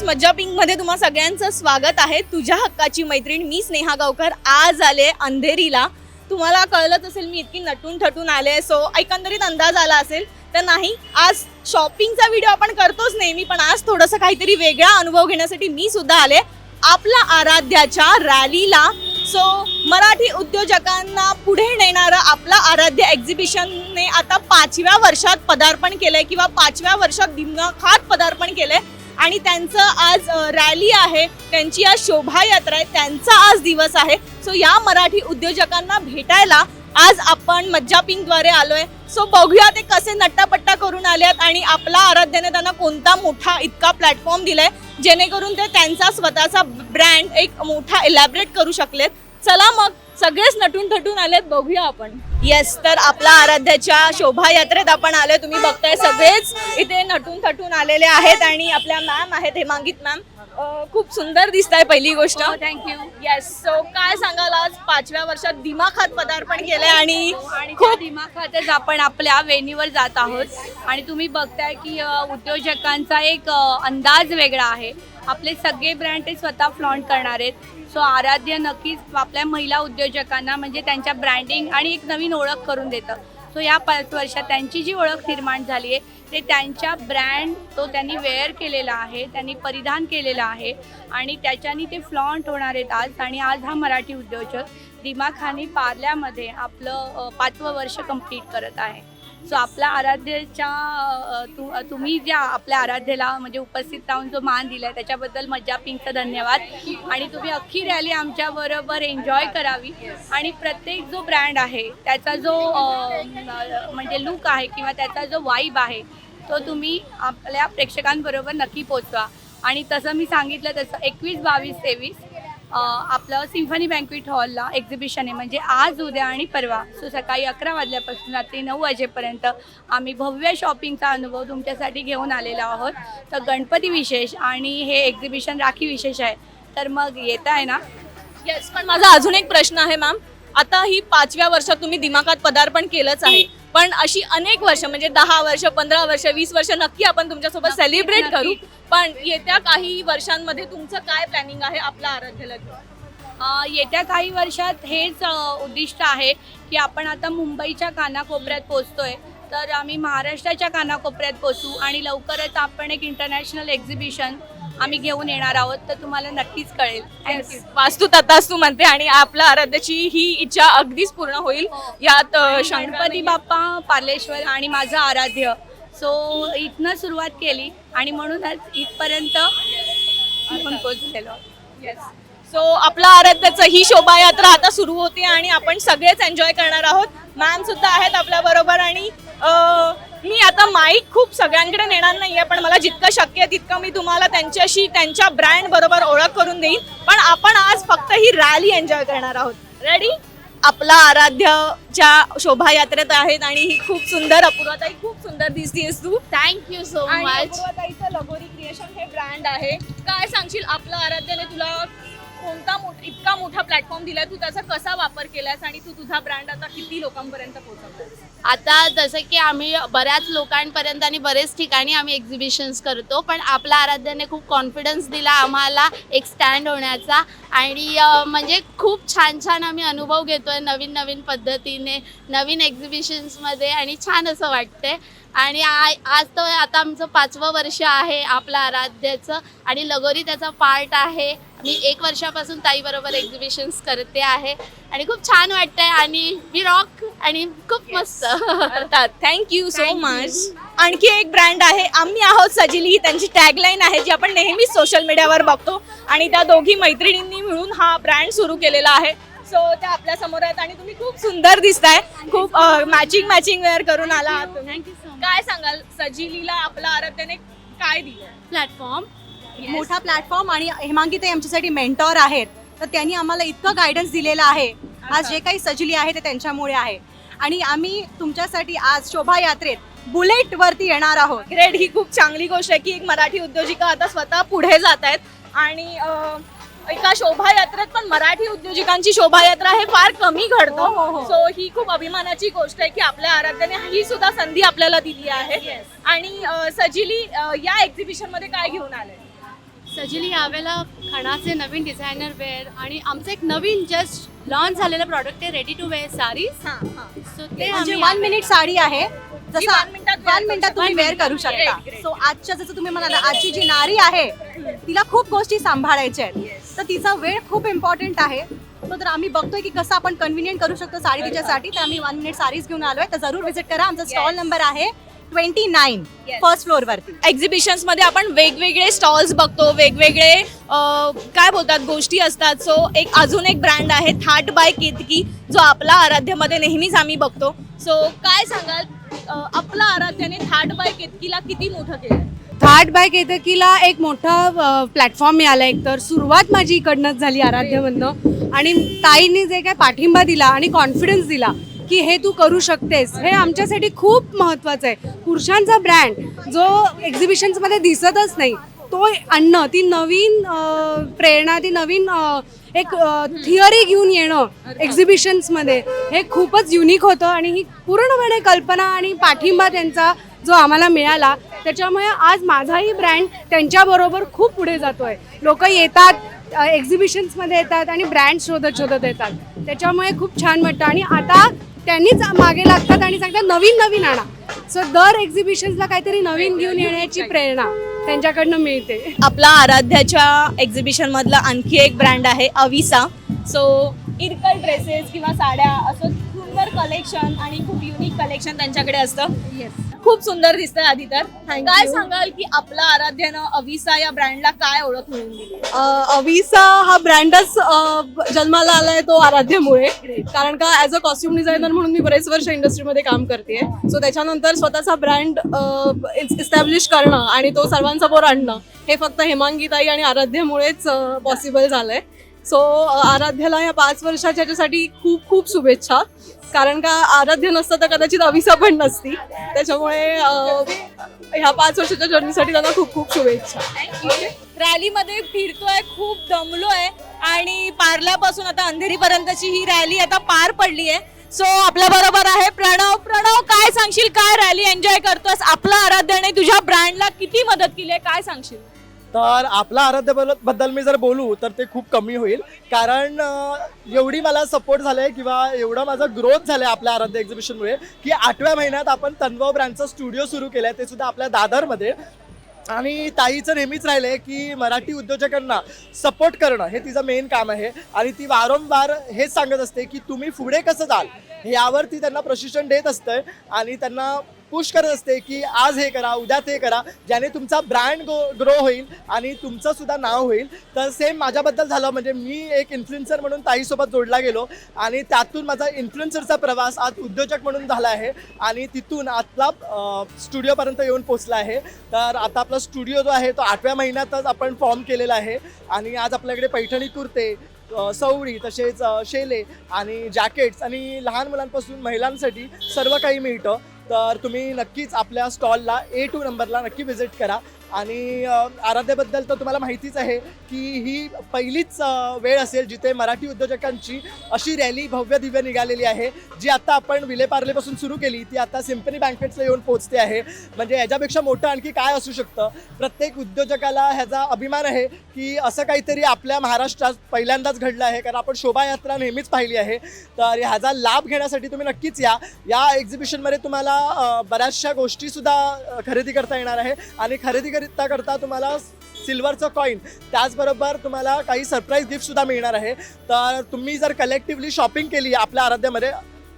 मज्जा पिंक मध्ये तुम्हा सगळ्यांचं स्वागत आहे. तुझ्या हक्काची मैत्रीण मी स्नेहा गावकर आज आले अंधेरीला. तुम्हाला कळलंच असेल मी इतकी नटून थटून आले, सो एकंदरीत अंदाज आला असेल तर नाही. आज शॉपिंगचा व्हिडिओ आपण करतोच नेहमी, पण आज थोडंसं काहीतरी वेगळा अनुभव घेण्यासाठी मी सुद्धा आले आपला आराध्याच्या रॅलीला. सो मराठी उद्योजकांना पुढे नेणारं आपला आराध्य एक्झिबिशनने आता 5व्या वर्षात पदार्पण केलंय किंवा 5व्या वर्षात दिमाखात पदार्पण केलंय आणि त्यांचं आज रॅली आहे, त्यांची आज शोभायात्रा आहे, त्यांचा आज दिवस आहे. सो या मराठी उद्योजकांना भेटायला आज आपण मज्जा पिंकद्वारे आलोय. सो बघूया ते कसे नट्टापट्टा करून आलेत आणि आपला आराध्याने त्यांना कोणता मोठा इतका प्लॅटफॉर्म दिलाय जेणेकरून ते त्यांचा स्वतःचा ब्रँड एक मोठा इलॅबरेट करू शकलेत. चला मग सगळेच नटून थटून आलेत, बघूया आपण. येस, तर आपला आराध्याच्या शोभायात्रेत आपण आलोय. तुम्ही बघताय सगळेच इथे नटून थटून आलेले आहेत आणि आपल्या मॅम आहेत हेमांगित मॅम. खूप सुंदर दिसताय पहिली गोष्ट. थँक्यू. येस, सो काय सांगाल आज 5व्या वर्षात दिमाखात पदार्पण केलंय आणि खूप दिमाखातच आपण आपल्या वेन्यूवर जात आहोत आणि तुम्ही बघताय की उद्योजकांचा एक अंदाज वेगळा आहे. आपले सगळे ब्रँड ते स्वतः फ्लॉन्ट करणार आहेत. सो आराध्य नक्कीच आपल्या महिला उद्योजकांना म्हणजे त्यांच्या ब्रँडिंग आणि एक नवीन ओळख करून देतं. सो या 5 वर्षात त्यांची जी ओळख निर्माण झाली आहे ते त्यांच्या ब्रँड तो त्यांनी वेअर केलेला आहे, त्यांनी परिधान केलेला आहे आणि त्याच्यानी ते फ्लॉन्ट होणार आहेत आज. आणि आज हा मराठी उद्योजक दिमाखानी पार्ल्यामध्ये आपलं 5वं वर्ष कंप्लीट करत आहे. सो आपल्या आराध्याच्या तुम्ही ज्या आपल्या आराध्येला म्हणजे उपस्थित राहून जो मान दिला आहे त्याच्याबद्दल मज्जा पिंकचं धन्यवाद. आणि तुम्ही अख्खी रॅली आमच्याबरोबर एन्जॉय करावी आणि प्रत्येक जो ब्रँड आहे त्याचा जो म्हणजे लुक आहे किंवा त्याचा जो वाईब आहे तो तुम्ही आपल्या प्रेक्षकांबरोबर नक्की पोचवा. आणि तसं मी सांगितलं तसं 21, 22, 23 आपलं सिम्फनी बँक्वेट हॉलला एक्झिबिशन आहे. म्हणजे आज, उद्या आणि परवा. सो सकाळी 11 वाजल्यापासून रात्री 9 वाजेपर्यंत आम्ही भव्य शॉपिंगचा अनुभव तुमच्यासाठी घेऊन आलेलो आहोत. तर गणपती विशेष आणि हे एक्झिबिशन राखी विशेष आहे, तर मग येत आहे ना. येस, पण माझा अजून एक प्रश्न आहे मॅम. आता ही 5व्या वर्षात तुम्ही दिमाखात पदार्पण केलंच आहे, पण अशी अनेक वर्ष म्हणजे 10 वर्ष, 15 वर्ष, 20 वर्ष नक्की आपण तुमच्यासोबत सेलिब्रेट करू. पण येत्या काही वर्षांमध्ये तुमचं काय प्लॅनिंग आहे आपल्या आराध्याला घेऊन? येत्या काही वर्षात हेच उद्दिष्ट आहे की आपण आता मुंबईच्या कानाकोपऱ्यात पोचतोय, तर आम्ही महाराष्ट्राच्या कानाकोपऱ्यात पोचू आणि लवकरच आपण एक इंटरनॅशनल एक्झिबिशन आम्ही घेऊन येणार आहोत. तर तुम्हाला नक्कीच कळेल. थँक्यू. वास्तू तथास्तू म्हणते आणि आपल्या आराध्याची ही इच्छा अगदीच पूर्ण होईल. यात गणपती बाप्पा, पार्लेश्वर आणि माझं आराध्य. सो इथनं सुरुवात केली आणि म्हणूनच इथपर्यंत आपण पोचलेलो. येस, सो आपला आराध्याचं ही शोभायात्रा आता सुरू होते आणि आपण सगळेच एन्जॉय करणार आहोत. मॅम सुद्धा आहेत आपल्या बरोबर आणि मी आता माईक खूप सगळ्यांकडे नेणार नाहीये, पण मला जितकं शक्य आहे तितकं मी तुम्हाला त्यांच्याशी त्यांच्या ब्रँड बरोबर ओळख करून देईन. पण आपण आज फक्त ही रॅली एन्जॉय करणार आहोत. रेडी? आपला आराध्यच्या शोभायात्रेत आहेत आणि ही खूप सुंदर अपूर्वाताई, खूप सुंदर दिसतीयस तू. Thank you so much. अपूर्वाताईचं लगोरी क्रिएशन हे ब्रँड आहे. काय सांगशील आपल्या आराध्याने तुला कोणता इतका मोठा प्लॅटफॉर्म दिलाय, तू त्याचा कसा वापर केलास आणि तू तुझा ब्रँड आता किती लोकांपर्यंत पोहोचवलास? आता जसं की आम्ही बऱ्याच लोकांपर्यंत आणि बरेच ठिकाणी आम्ही एक्झिबिशन्स करतो, पण आपल्या आराध्याने खूप कॉन्फिडन्स दिला आम्हाला एक स्टँड होण्याचा आणि म्हणजे खूप छान छान आम्ही अनुभव घेतोय नवीन नवीन पद्धतीने नवीन एक्झिबिशन्समध्ये आणि छान असं वाटतंय. आणि आज तर आता आमचं 5वं वर्ष आहे आपल्या आराध्याचं आणि लगोरी त्याचा पार्ट आहे. मी 1 वर्षापासून ताईबरोबर एक्झिबिशन्स करते आहे आणि खूप छान वाटतंय आणि वी रॉक आणि खूप मस्त. Thank you so much. आणखी एक ब्रँड आहे आम्ही आहोत सजिली, ही त्यांची टॅगलाईन आहे जी आपण नेहमीच सोशल मीडियावर बघतो आणि त्या दोघी मैत्रिणींनी मिळून हा ब्रँड सुरू केलेला आहे. सो त्या आपल्या समोर आहेत आणि तुम्ही खूप सुंदर दिसताय. खूप मॅचिंग वेअर करून आला आहात तुम्ही. काय सांगाल सजिलीला आपल्या आराध्याने काय दिलं? प्लॅटफॉर्म, मोठा प्लॅटफॉर्म आणि हेमांगिताई आमच्यासाठी मेंटॉर आहेत. तर त्यांनी आम्हाला इतकं गायडन्स दिलेलं आहे. आज जे काही सजिली आहे ते त्यांच्यामुळे आहे आणि आम्ही तुमच्यासाठी आज शोभायात्रेत बुलेटवरती येणार आहोत. ग्रेट, ही खूप चांगली गोष्ट आहे की एक मराठी उद्योजिका आता स्वतः पुढे जात आहेत आणि एका शोभायात्रेत पण मराठी उद्योजकांची शोभायात्रा हे फार कमी घडतं. सो ही खूप अभिमानाची गोष्ट आहे की आपल्या आराध्याने ही सुद्धा संधी आपल्याला दिली आहे. आणि सजिली या एक्झिबिशन मध्ये काय घेऊन आले? सजिली यावेळेला खणाचे नवीन डिझायनर वेअर आणि आमचं एक नवीन जस्ट लॉन्च झालेलं प्रॉडक्ट आहे ready to wear saris. So ते म्हणजे आम्ही 1 मिनिट साडी आहे जी जसं 1 मिनिटात wear 1 मिनिटात तुम्ही वेअर करू शकता. Great. सो आजच्या जसं तुम्ही म्हणाला आजची जी नारी आहे तिला खूप गोष्टी सांभाळायच्या आहेत तर तिचा वेळ खूप इम्पॉर्टंट आहे. तर आम्ही बघतोय की कसं आपण कन्व्हिनियंट करू शकतो साडी तिच्यासाठी. तर आम्ही 1 मिनिट साडीज घेऊन आलोय तर जरूर व्हिजिट करा. आमचा स्टॉल नंबर आहे 29 Yes. फर्स्ट फ्लोअर वरती. एक्झिबिशन्स मध्ये आपण वेगवेगळे स्टॉल्स बघतो, वेगवेगळे काय बोलतात गोष्टी असतात. सो अजून एक ब्रँड आहे थाट बाय केतकी जो आपला आराध्यामध्ये नेहमीच आम्ही बघतो. सो काय सांगाल आपला आराध्याने थाट बाय केतकीला किती मोठं केलं? थाट बाय केतकीला एक मोठा प्लॅटफॉर्म मिळाला. एक तर सुरुवात माझी इकडनंच झाली आराध्यमधनं आणि ताईंनी जे काय पाठिंबा दिला आणि कॉन्फिडन्स दिला की हे तू करू शकतेस हे आमच्यासाठी खूप महत्त्वाचं आहे. पुरुषांचा ब्रँड जो एक्झिबिशन्समध्ये दिसतच नाही तो आणणं, ती नवीन प्रेरणा, ती नवीन एक थिअरी घेऊन येणं एक्झिबिशन्समध्ये हे खूपच युनिक होतं आणि ही पूर्णपणे कल्पना आणि पाठिंबा त्यांचा जो आम्हाला मिळाला त्याच्यामुळे आज माझाही ब्रँड त्यांच्याबरोबर खूप पुढे जातोय. लोक येतात एक्झिबिशन्समध्ये येतात आणि ब्रँड शोधत येतात. त्याच्यामुळे खूप छान वाटतं आणि आता त्यांनीच मागे लागतात आणि सांगतात नवीन नवीन आणा. सो दर एक्झिबिशन्सला काहीतरी नवीन घेऊन येण्याची प्रेरणा त्यांच्याकडनं मिळते. आपला आराध्याच्या एक्झिबिशन मधला आणखी एक ब्रँड आहे अविसा. सो इरकल ड्रेसेस किंवा साड्या असं सुंदर कलेक्शन आणि खूप युनिक कलेक्शन त्यांच्याकडे असतं. खूप सुंदर दिसतंय. आधी तर काय सांगाल की आपला आराध्यानं अविसा या ब्रँडला काय ओळख मिळवून दिली? अविसा हा ब्रँडच जन्माला आलाय तो आराध्यमुळे. कारण का ॲज अ कॉस्ट्युम डिझायनर म्हणून मी बरेच वर्ष इंडस्ट्रीमध्ये काम करते. सो त्याच्यानंतर स्वतःचा ब्रँड इस्टॅब्लिश करणं आणि तो सर्वांसमोर आणणं हे फक्त हेमांगीताई आणि आराध्यमुळेच पॉसिबल झालंय. सो आराध्याला या 5 वर्षाच्या ह्याच्यासाठी खूप खूप शुभेच्छा. कारण का आराध्य नसतं तर कदाचित अविसा पण नसती. त्याच्यामुळे ह्या 5 वर्षाच्या जर्नीसाठी त्यांना खूप खूप शुभेच्छा. रॅलीमध्ये फिरतोय, खूप दमलोय आणि पार्ल्यापासून आता अंधेरीपर्यंतची ही रॅली आता पार पडली आहे. सो आपल्या बरोबर आहे प्रणव. प्रणव, काय सांगशील, काय रॅली एन्जॉय करतोस? आपला आराध्याने तुझ्या ब्रँडला किती मदत केली आहे, काय सांगशील? तर आपला आराध्याबद्दल मी जर बोलू तर ते खूप कमी होईल. कारण एवढी मला सपोर्ट झालं आहे किंवा एवढा माझा ग्रोथ झाला आहे आपल्या आराध्य एक्झिबिशनमुळे की 8व्या महिन्यात आपण तन्वय ब्रँडचा स्टुडिओ सुरू केला आहे, ते सुद्धा आपल्या दादरमध्ये. आणि ताईचं नेहमीच राहिलं आहे की मराठी उद्योजकांना सपोर्ट करणं हे तिचं मेन काम आहे. आणि ती वारंवार हेच सांगत असते की तुम्ही पुढे कसं जाल यावर ती त्यांना प्रशिक्षण देत असते आणि त्यांना पुश करत असते की आज हे करा, उद्या ते करा, ज्याने तुमचा ब्रँड ग्रो होईल आणि तुमचं सुद्धा नाव होईल. तर सेम माझ्याबद्दल झालं. म्हणजे मी एक इन्फ्लुएन्सर म्हणून ताईसोबत जोडला गेलो आणि त्यातून माझा इन्फ्लुएन्सरचा प्रवास आज उद्योजक म्हणून झाला आहे आणि तिथून आपला स्टुडिओपर्यंत येऊन पोचला आहे. तर आता आपला स्टुडिओ जो आहे तो 8व्या महिन्यातच आपण फॉर्म केलेला आहे आणि आज आपल्याकडे पैठणी कुर्ते, सवळी, तसेच शेले आणि जॅकेट्स आणि लहान मुलांपासून महिलांसाठी सर्व काही मिळतं. तर तुम्ही नक्कीच आपल्या स्टॉलला A2 नंबरला नक्की व्हिजिट करा. आणि आराध्याबद्दल तर तुम्हाला माहितीच आहे की ही पहिलीच वेळ असेल जिथे मराठी उद्योजकांची अशी रॅली भव्य दिव्य निघालेली आहे, जी आता आपण विलेपार्लेपासून सुरू केली ती आता सिम्फनी बँकेट्सला येऊन पोचते आहे. म्हणजे याच्यापेक्षा मोठं आणखी काय असू शकतं? प्रत्येक उद्योजकाला ह्याचा अभिमान आहे की असं काहीतरी आपल्या महाराष्ट्रात पहिल्यांदाच घडलं आहे. कारण आपण शोभायात्रा नेहमीच पाहिली आहे. तर ह्याचा लाभ घेण्यासाठी तुम्ही नक्कीच या एक्झिबिशनमध्ये तुम्हाला बऱ्याचशा गोष्टीसुद्धा खरेदी करता येणार आहे. आणि खरेदी करता तुम्हाला सिल्वरचं कॉईन, त्याचबरोबर तुम्हाला काही सरप्राईज गिफ्टसुद्धा मिळणार आहे. तर तुम्ही जर कलेक्टिव्हली शॉपिंग केली आपल्या आराध्यामध्ये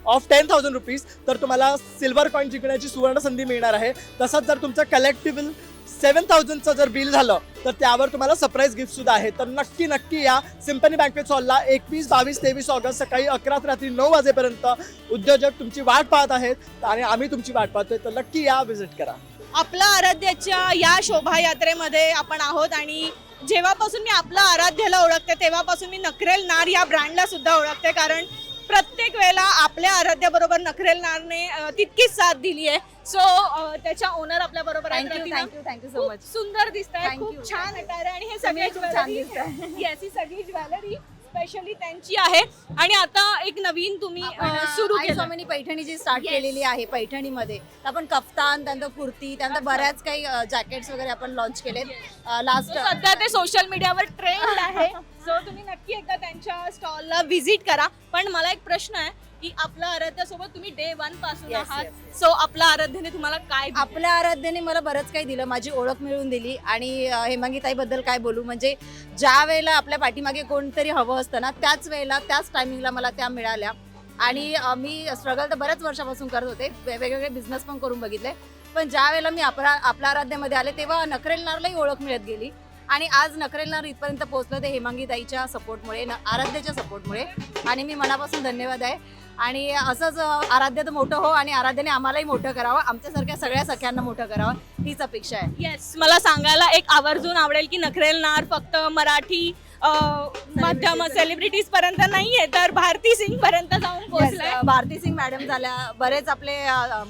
ऑफ 10,000 रुपीज तर तुम्हाला सिल्वर कॉईन जिंकण्याची सुवर्ण संधी मिळणार आहे. तसंच जर तुमचं कलेक्टिव्ह 7,000चं जर बिल झालं तर त्यावर तुम्हाला सरप्राईज गिफ्टसुद्धा आहे. तर नक्की या सिम्फनी बँकेट हॉलला 21, 22, 23 ऑगस्ट सकाळी 11 ते रात्री 9 वाजेपर्यंत उद्योजक तुमची वाट पाहत आहेत आणि आम्ही तुमची वाट पाहतोय. तर नक्की या, व्हिजिट करा. आपला आराध्याच्या या शोभायात्रेमध्ये आपण आहोत आणि जेव्हापासून मी आपला आराध्याला ओळखते तेव्हापासून मी नखरेल नार या ब्रँडला सुद्धा ओळखते. कारण प्रत्येक वेळेला आपल्या आराध्याबरोबर नखरेल नारने तितकीच साथ दिली आहे. सो त्याच्या ओनर आपल्या बरोबर आहेत. थँक्यू सो खूप मच. सुंदर दिसत आहे, Thank खूप you. छान अटायर आहे आणि हे सगळे खूप छान दिसताय. ही सगळी ज्वेलरी स्पेशली त्यांची आहे. आणि आता एक नवीन तुम्ही सुरू केलं. स्वामिनी पैठणी जी स्टार्ट केलेली आहे पैठणीमध्ये, तर आपण कफ्तान, त्यानंतर कुर्ती, त्यानंतर बऱ्याच काही जॅकेट्स वगैरे आपण लॉन्च केलेत लास्ट. सध्या ते सोशल मीडियावर ट्रेंड आहे. सो तुम्ही नक्की एकदा त्यांच्या स्टॉलला व्हिजिट करा. पण मला एक प्रश्न आहे की आपल्या आराध्यासोबत तुम्ही डे 1 पासून Yes, आहात. yes, सो आपल्या आराध्याने तुम्हाला काय दिलं? आपल्या आराध्याने मला बरंच काही दिलं, माझी ओळख मिळवून दिली. आणि हेमांगीताईबद्दल काय बोलू, म्हणजे ज्या वेळेला आपल्या पाठीमागे कोणतरी हवं असतं ना, त्याच वेळेला त्याच टायमिंगला मला त्या मिळाल्या. आणि मी स्ट्रगल तर बऱ्याच वर्षापासून करत होते, वेगवेगळे बिझनेस पण करून बघितले. पण ज्या वेळेला मी आपल्या आराध्यामध्ये आले तेव्हा नखरेलनारलाही ओळख मिळत गेली. आणि आज नखरेलनार इथपर्यंत पोहोचलं ते हेमांगीताईच्या सपोर्टमुळे, आराध्याच्या सपोर्टमुळे. आणि मी मनापासून धन्यवाद आहे. आणि असंच आराध्य तर मोठं हो आणि आराध्याने आम्हालाही मोठं करावं, आमच्यासारख्या सगळ्या सख्यांना मोठं करावं हीच अपेक्षा आहे. येस, मला सांगायला एक आवर्जून आवडेल की नखरेलनार फक्त मराठी माध्यम सेलिब्रिटीज पर्यंत नाहीये, तर भारती सिंग पर्यंत जाऊन पोहोचलाय. Yes, भारती सिंग मॅडम झाल्या, बरेच आपले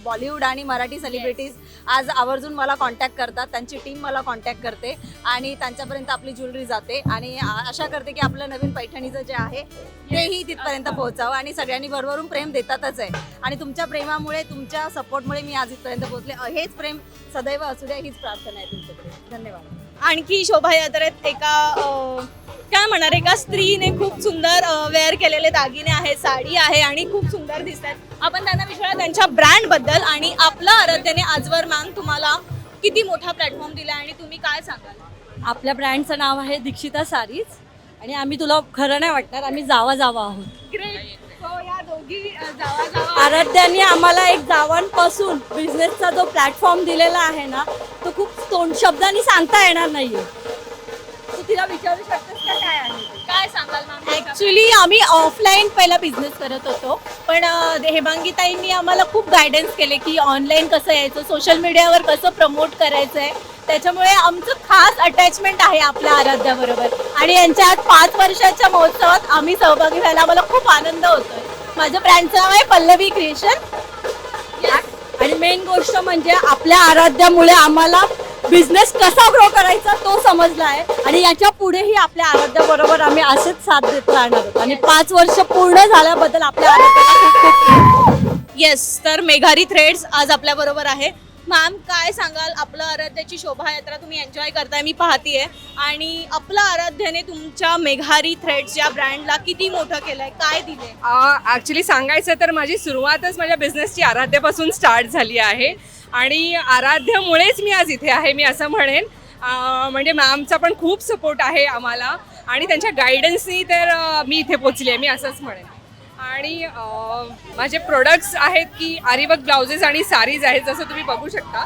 बॉलिवूड आणि मराठी सेलिब्रिटीज आज आवर्जून मला कॉन्टॅक्ट करतात, त्यांची टीम मला कॉन्टॅक्ट करते आणि त्यांच्यापर्यंत आपली ज्वेलरी जाते. आणि आशा करते की आपलं नवीन पैठणीचं जे आहे तेही तिथपर्यंत पोहोचावं. आणि सगळ्यांनी भरभरून प्रेम देतातच आहे. आणि तुमच्या प्रेमामुळे, तुमच्या सपोर्टमुळे मी आज इथपर्यंत पोहोचले. हेच प्रेम सदैव असू द्या हीच प्रार्थना आहे तुमच्याकडे. धन्यवाद. आणखी शोभायात्रेत काय म्हणणार, एका स्त्रीने खूप सुंदर वेअर केलेले दागिने आहेत, साडी आहे आणि खूप सुंदर दिसतात. आपण त्यांना विचारूया त्यांच्या ब्रँड बद्दल. आणि आपल्या आराध्याने आजवर मॅम तुम्हाला किती मोठा प्लॅटफॉर्म दिला आणि तुम्ही काय सांगाल? आपल्या ब्रँडचं नाव आहे दीक्षिता सारीज आणि आम्ही तुला खरं नाही वाटणार, आम्ही जावा आहोत. ग्रेट. सो या दोघी जावा आराध्याने आम्हाला एक जावांपासून बिझनेसचा जो प्लॅटफॉर्म दिलेला आहे ना, तो खूप शब्दांनी सांगता येणार नाहीये. तू तिला विचारू शकतेस का काय आहे ते? काय सांगाल मॅम? ॲक्च्युली आम्ही ऑफलाईन पहिला बिझनेस करत होतो, पण हेमांगीताईंनी आम्हाला खूप गायडन्स केले की ऑनलाईन कसं यायचं, सोशल मीडियावर कसं प्रमोट करायचं आहे. त्याच्यामुळे आमचं खास अटॅचमेंट आहे आपल्या आराध्याबरोबर. आणि यांच्या आज 5 वर्षाच्या महोत्सवात आम्ही सहभागी व्हायला आम्हाला खूप आनंद होतोय. माझं ब्रँडचं नाव आहे पल्लवी क्रिएशन. आणि मेन गोष्ट म्हणजे आपल्या आराध्यामुळे आम्हाला बिझनेस कसा ग्रो करायचा तो समजला आहे. आणि याच्या पुढेही आपल्या आराध्याबरोबर आम्ही असेच साथ देत राहणार आहोत. आणि 5 वर्ष पूर्ण झाल्याबद्दल आपल्या आराध्याला खूप खूप येस, तर मेघारी थ्रेड्स आज आपल्या बरोबर आहे. मॅम, काय सांगाल, आपलं आराध्याची शोभायात्रा तुम्ही एन्जॉय करताय मी पाहतीये, आणि आपलं आराध्याने तुमच्या मेघारी थ्रेड्स या ब्रँडला किती मोठं केलंय, काय दिले? ॲक्च्युली सांगायचं तर माझी सुरुवातच माझ्या बिझनेसची आराध्यापासून स्टार्ट झाली आहे. आणि आराध्यामुळेच मी आज इथे आहे, मी असं म्हणेन. म्हणजे मॅमचा पण खूप सपोर्ट आहे आम्हाला आणि त्यांच्या गायडन्सनी तर मी इथे पोचली आहे, मी असंच म्हणेन. आणि माझे प्रोडक्ट्स आहेत की आरीवर्क ब्लाउजेस आणि साडीज आहेत, जसं तुम्ही बघू शकता.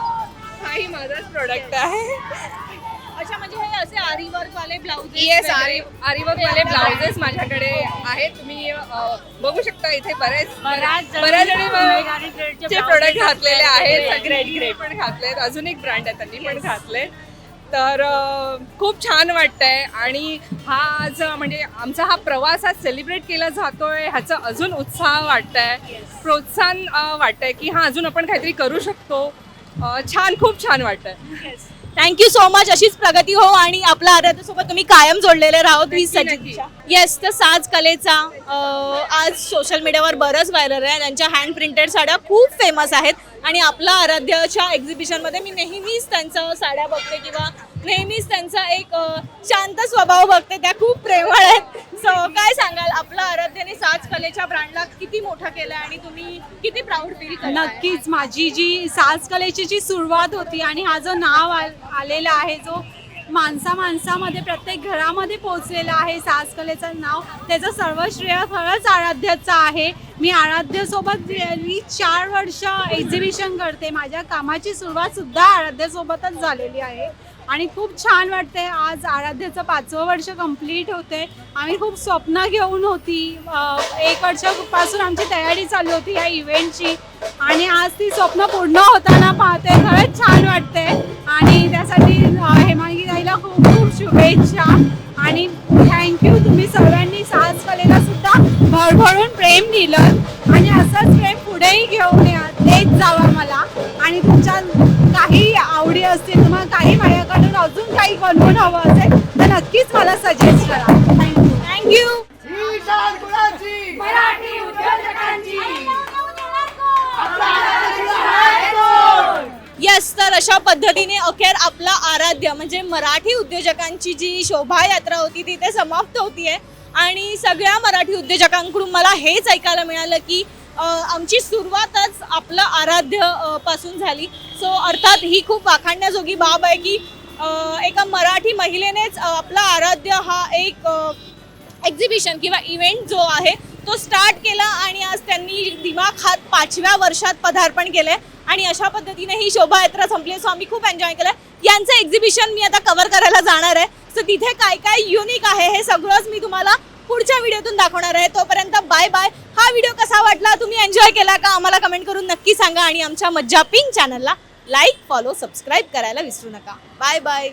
हाही माझाच प्रोडक्ट आहे. अच्छा, म्हणजे हे असे आरीवर्क वाले ब्लाउज? येस, आरीवर्क वाले ब्लाउजेस माझ्याकडे आहेत. तुम्ही बघू शकता इथे बऱ्याच जणी प्रोडक्ट घातलेले आहेत. सगळे पण घातलेत, अजून एक ब्रँड आहे त्यांनी पण घातलेत. तर खूप छान वाटतंय. आणि हा आज म्हणजे आमचा हा प्रवास आज सेलिब्रेट केला जातोय, ह्याचा अजून उत्साह वाटतंय, प्रोत्साहन वाटतंय की हा अजून आपण काहीतरी करू शकतो. छान, खूप छान वाटतंय. Thank you so much. अशीच प्रगती हो आणि आपल्या आराध्यासोबत तुम्ही कायम जोडलेले राहो. येस, तर साज कलेचा आज सोशल मीडियावर बरंच व्हायरल आहे. त्यांच्या हँड प्रिंटेड साड्या खूप फेमस आहेत आणि आपल्या आराध्याच्या एक्झिबिशनमध्ये मी नेहमीच त्यांच्या साड्या बघते किंवा नेहमीच त्यांचा एक शांत स्वभाव बघते, त्या खूप प्रेमळ आहेत. सो काय सांगाल, आपल्या आराध्याने साज कलेच्या ब्रँडला किती मोठं केलं आणि तुम्ही किती प्राऊड फील करताय? नक्कीच माझी जी साज कलेची जी सुरुवात होती आणि हा जो नाव आलेला आहे, जो माणसामध्ये प्रत्येक घरामध्ये पोहोचलेलं आहे साज कलेचं नाव, त्याचं सर्व श्रेय खरंच आराध्याचं आहे. मी आराध्यासोबत गेली 4 वर्ष एक्झिबिशन करते. माझ्या कामाची सुरुवात सुद्धा आराध्यासोबतच झालेली आहे आणि खूप छान वाटते. आज आराध्याचं 5वं वर्ष कंप्लीट होते. आम्ही खूप स्वप्न घेऊन होती, 1 वर्षापासून आमची तयारी चालू होती या इव्हेंटची आणि आज ती स्वप्न पूर्ण होताना पाहते. खरंच छान वाटते आणि त्यासाठी हेमांगीताईला खूप खूप शुभेच्छा आणि थँक्यू. तुम्ही सर्वांनी साज कलेला सुद्धा भरभरून प्रेम दिलं आणि असंच प्रेम पुढेही घेऊन देत जावा मला. आणि तुमच्या काही आवडी असतील, तुम्हाला काही माझ्याकडून अजून काही बनवून हवं असेल तर नक्कीच मला सजेस्ट करा. थँक्यू. येस, तर अशा पद्धतीने अखेर आपला आराध्य म्हणजे मराठी उद्योजकांची जी शोभायात्रा होती ती इथे समाप्त होतीये आणि सगळ्या मराठी उद्योजकांकडून मला हेच ऐकायला मिळालं की आमची सुरुवातच आपलं आराध्य पासून झाली. सो अर्थात ही खूप वाखाणण्याजोगी बाब आहे की एका मराठी महिलेनेच आपला आराध्य हा एक एक्झिबिशन किंवा इव्हेंट जो आहे तो स्टार्ट केला आणि आज त्यांनी दिमाखात 5व्या वर्षात पदार्पण केलंय आणि अशा पद्धतीने ही शोभायात्रा संपली. सो आम्ही खूप एन्जॉय केलं. यांचं एक्झिबिशन मी आता कव्हर करायला जाणार आहे. सो तिथे काय काय युनिक आहे हे सगळंच मी तुम्हाला पुढच्या व्हिडिओतून दाखवणार आहे. तोपर्यंत बाय बाय. हा व्हिडिओ कसा वाटला, तुम्ही एन्जॉय केला का, आम्हाला कमेंट करून नक्की सांगा आणि आमच्या मज्जा पिंक चॅनलला लाईक, फॉलो, सबस्क्राईब करायला विसरू नका. Bye bye.